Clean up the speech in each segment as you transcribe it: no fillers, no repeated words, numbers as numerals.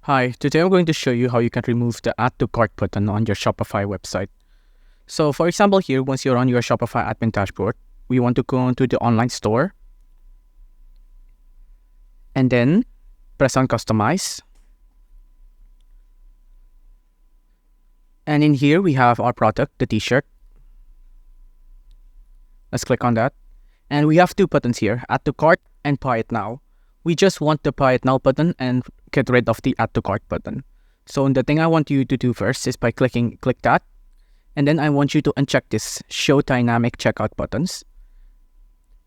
Hi, today I'm going to show you how you can remove the Add to Cart button on your Shopify website. So for example here, once you're on your Shopify admin dashboard, we want to go into the online store and then press on Customize. And in here, we have our product, the t-shirt. Let's click on that. And we have two buttons here, Add to Cart and Buy It Now. We just want the Buy It Now button and get rid of the Add to Cart button. So the thing I want you to do first is by click that. And then I want you to uncheck this Show Dynamic Checkout buttons.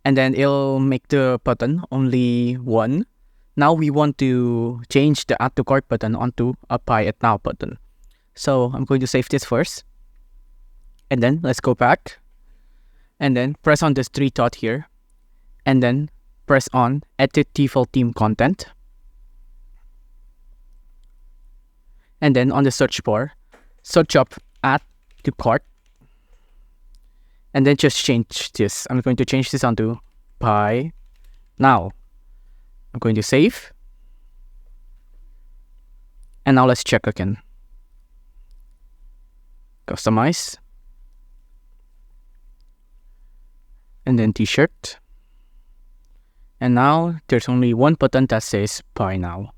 And then it'll make the button only one. Now we want to change the Add to Cart button onto a Buy It Now button. So I'm going to save this first. And then let's go back. And then press on this three dot here. And then press on Edit Default Theme Content. And then on the search bar, search up Add to Cart. And then just change this. I'm going to change this onto Buy Now. I'm going to save. And now let's check again. Customize. And then t-shirt. And now there's only one button that says Buy Now.